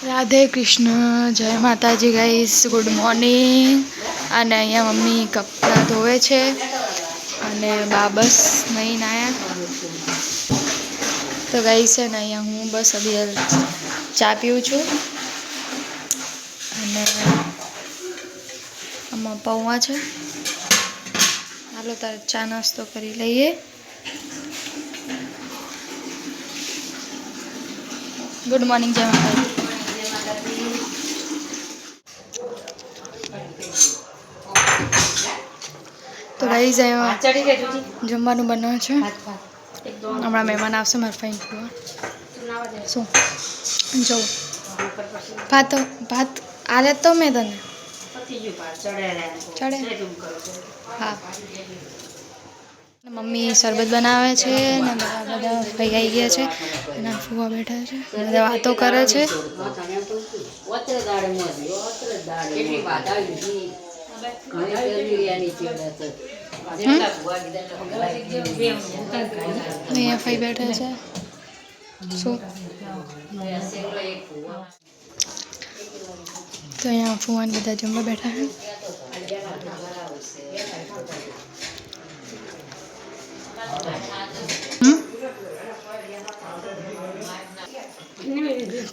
राधे कृष्ण जय माताजी guys good morning. અને અહીંયા મમ્મી કપડાં ધોવે છે અને બા બસ નહીં નાયા તો ગાઈસ છે ને અહીંયા હું બસ અભી ચા પીઉં છું અને આમાં પૌવા છે। હાલો તારે ચા નાસ્તો કરી લઈએ। गुड मॉर्निंग जय माता। तो गाइस जमवानुं बनावे छे। हमारा मेहमान आवशे मारा फ्रेंड शू जो भात भात आले तो मैं तने चढ़े हाँ मम्मी शरबत बनावे छे ने બધા ભાઈ આવી ગયા છે અને ફુવા બેઠા છે બધા વાતો કરે છે। અહીંયા ભાઈ બેઠા છે શું તો અહીંયા ફુવાને બધા જમવા બેઠા છે।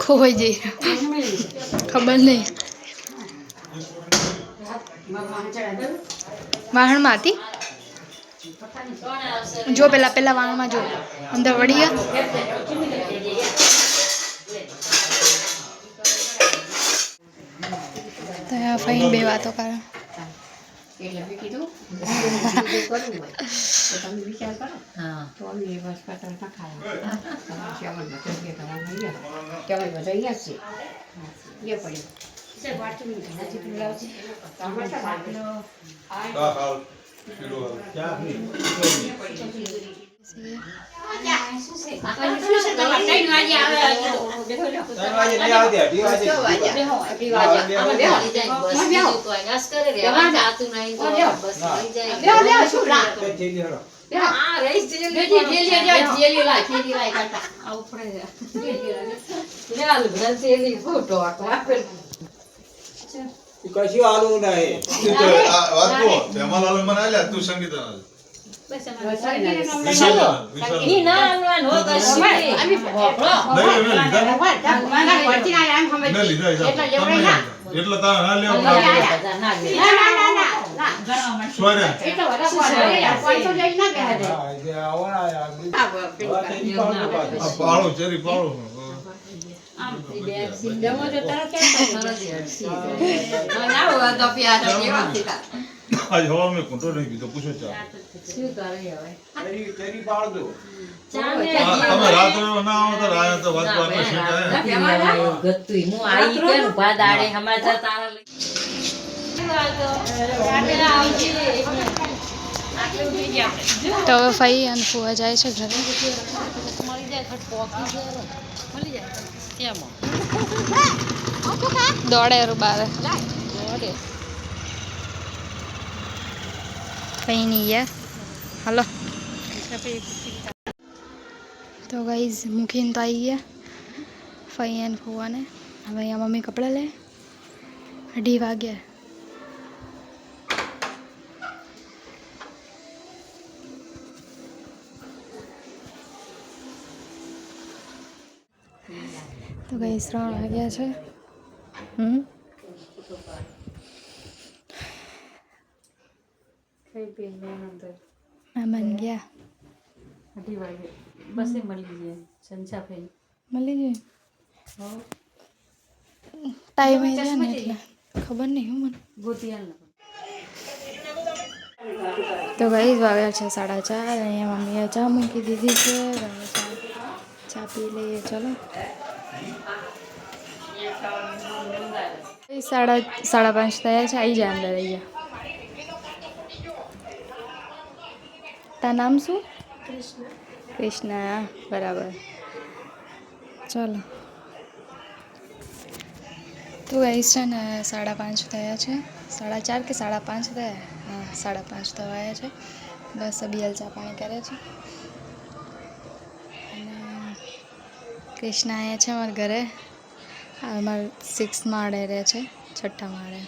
खोई जी खबर नहीं वाहन में आती जो पेला पेला वाहन में जो अंदर वड़ी गया तो यहाँ फाइन बे बातों कर कशी आलो नाही आलो म्हणाल्या तू संगीत पाळो चरी पाळो आज हवा में कंट्रोल नहीं की तो पूछो चा तेरी पाड़ दो તમે રાત ના આવો તો રાત તો વાત વાત માં સીટ આયા ગત્તુઈ હું આવી કે ઉભા દાડે સમાચાર તારા तो फाई અને ફુવા જાય છે ઘરે મળી જાય ખટ પોકી છે મળી જાય કેમ દોડે બારે દોડે कहीं नहीं है। हेलो तो गाइज मुखीन तो आई है फैन फुआ ने हम यहाँ मम्मी कपड़ा ले 2:30 वाग्या तो गाइज 3 वाग्या है। मेहमान गया 2:30 વાગે બસે મળી જાય સંચા ભાઈ મળી જાય टाइम है ना એટલે ખબર નહીં હું મને ગોતિયાલ તો ગાઈસ વાગ્યા છે 4:30 અહીંયા મમ્મીએ ચા મૂકી દીધી છે ચા પી લઈએ ચલો 5:30 થયા છે આવી જાય અંદર અહીંયા ता नाम शू कृष्णा कृष्णा बराबर चलो तो ऐसा ने 5:30 थया छे 4:30 के 5:30 थया हाँ 5:30 थवाया छे बस अभी चा पाणी करे छे कृष्णा आया छे अमार घरे અમારે 6 માળે રહે છે, 6ઠ્ઠા માળે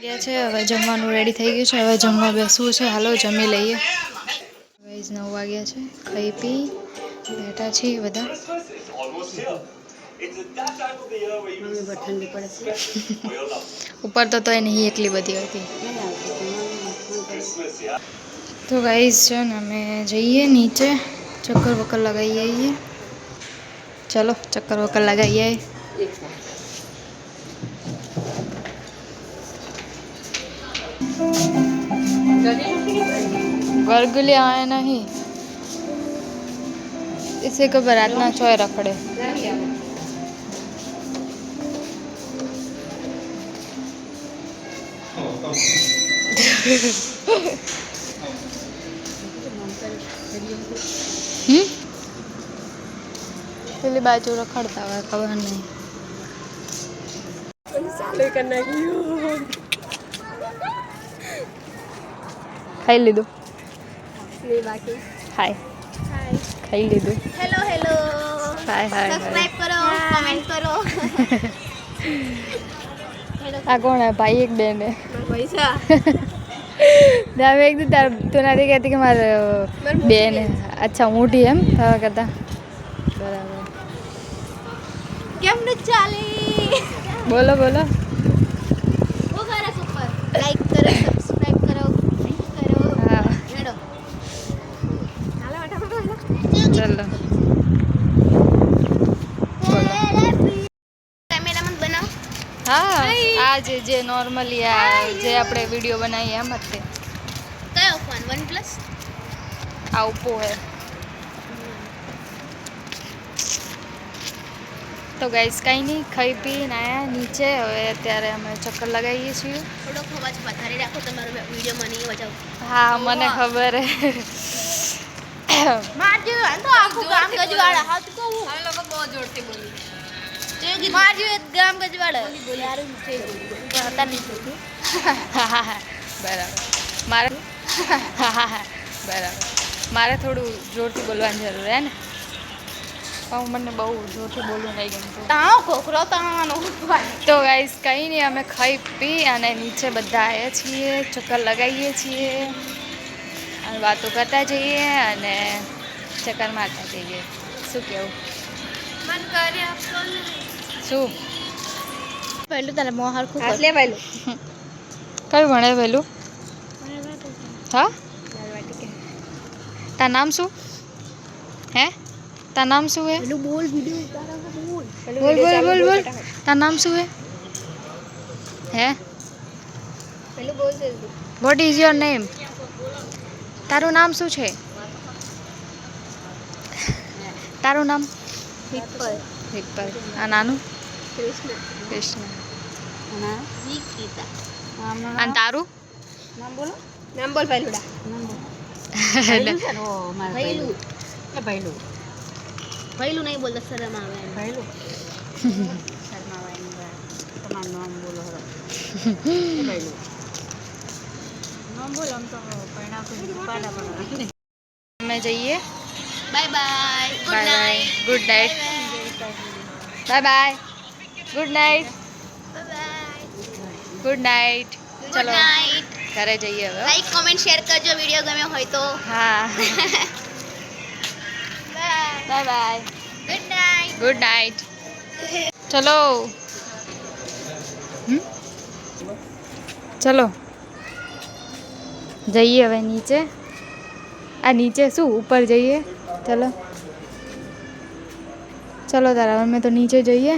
ગયા છે. હવે જમવાનું રેડી થઈ ગયું છે. હવે જમવા બેસવું છે. હાલો જમી લઈએ. ગાઈઝ 9 વાગ્યા છે. ખાઈ પી બેઠા છીએ બધા. ઠંડી પડે છે. ઉપર તો નહીં એટલી બધી હતી. તો ગાઈઝ છે ને અમે જઈએ નીચે, ચક્કર વક્કર લગાવી આવીએ. ચલો ચક્કર વક્કર લગાવી આવીએ. गरगुले आए नहीं, इसे को बारात ना चोय रखड़े. પેલી બાજુ રખડતા હોય ખબર નહીં. ખાઈ લીધું. હાય ખાઈ લીધું. હેલો હેલો, હાય હાય સબસ્ક્રાઇબ કરો, કમેન્ટ કરો. આ કોણ હે ભાઈ? એક બેન હે. પૈસા મેં એક દી તાર તું નથી કહેતી કે મારે બેન હે. અચ્છા મોટી એમ થવા કરતા. બરાબર. કેમ ન ચાલી? બોલો બોલો. હું કરે સુપર? લાઈક કરો, સબસ્ક્રાઇબ કરો, કમેન્ટ કરો. હા હેડો હાલો ફટાફટ ચલો બોલો. કેમેરામેન બનાવ. હા આ જે નોર્મલી આ જે આપણે વિડીયો બનાવીએ એમ જ તે. કયો ફોન? OnePlus? આ ઓપ્પો હે. તો ગાઈસ કંઈ નહીં, ખાઈ પીને આવ્યા નીચે. હવે અત્યારે અમે ચક્કર લગાવીએ છીએ. થોડોક અવાજ વધારે રાખો, તમારો વિડીયો મને બચાવ. હા મને ખબર હે. મારજો તો આખું ગામ ગજવાડા. હા તું કહું અમે લોકો બહુ જોરથી બોલી. મારજો એક ગામ ગજવાડા. યાર છે હતા નહીં તો બરાબર. મારે બરાબર મારે થોડું જોરથી બોલવાની જરૂર હે ને. પણ મને બહુ જોરથી બોલવું નહીં ગમતું. તાવ ખોખરો તાનો. તો ગાઈસ કંઈ નહીં, અમે ખાઈ પી અને નીચે બધા આવ્યા છીએ, ચક્કર લગાવીએ છીએ અને વાતો કરતા જઈએ અને ચક્કર મારતા જઈએ. શું કહેવું? મન કરે શું પહેલું તારે મોં હરખું હાથ લે પહેલું. કયું ભણે પહેલું? હા તાર નામ શું હે? તાર નામ શું હે? પેલું બોલ વિડિયો ઉતારો બોલ. બોલ બોલ બોલ બોલ. તાર નામ શું હે? હે પેલું બોલ જલ્દી. What is your name? તારું નામ શું છે? તારું નામ? પીપલ. વિકપલ. આ નાનું? કૃષ્ણ. કૃષ્ણ. ના નિકિતા. અને તારું? નામ બોલો. નામ બોલ પહેલુંડા. નામ બોલો. પહેલું છે ને? ઓ મારે પહેલું. કે પહેલું પહેલું નહીં બોલતા શરમ આવે. પહેલું શર્માવાની વાત. તમારું નામ બોલો હરો. પહેલું નામ બોલો. આમ તો પરિણામ પાડા પણ અમે જઈએ. Bye bye. Good bye bye. Night. Good night. Bye bye. Good night. Bye. Good night. Good ચલો નાઇટ. ઘરે જઈએ હવે. લાઈક કોમેન્ટ શેર કરજો વિડિયો ગમ્યો હોય તો. હા bye. Bye bye. Good night. Good night. ચલો ચલો જઈએ હવે નીચે. આ નીચે શું ઉપર જઈએ? ચલો ચલો તારા અમે તો નીચે જઈએ.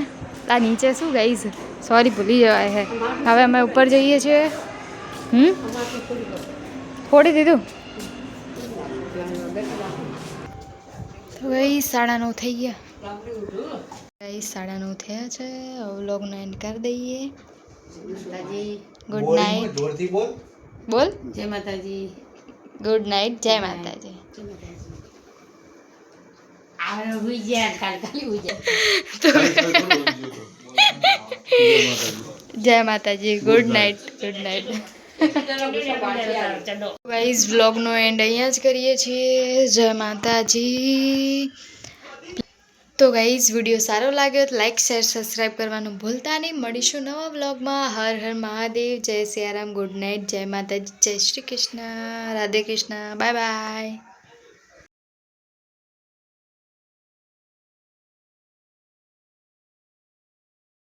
આ નીચે શું ગાઈસ? સોરી ભૂલી જવાય હે. હવે અમે ઉપર જઈએ છીએ. ફોડી દીધું. તો ગાઈસ 9:30 થઈ ગયા. ગાઈસ 9:30 થયા છે. હવે વ્લોગનો એન્ડ કરી દઈએ. માતાજી ગુડ નાઇટ. જોરથી બોલ. બોલ. જય માતાજી. Good night. જય માતાજી. જય માતાજી. આ હુઈ જાય કાલ કાલી હુઈ જાય. જય માતાજી. Good night. Good night. Guys વ્લોગનો એન્ડ અહીંયા જ કરીએ છીએ. જય માતાજી. તો ગાઈઝ વિડીયો સારો લાગ્યો તો લાઈક શેર સબસ્ક્રાઈબ કરવાનું ભૂલતા નહીં. મળીશું નવા વ્લોગમાં. હર હર મહાદેવ. જય સિયારામ. Good night. જય માતાજી. જય શ્રી કૃષ્ણ. રાધે કૃષ્ણ. Bye by.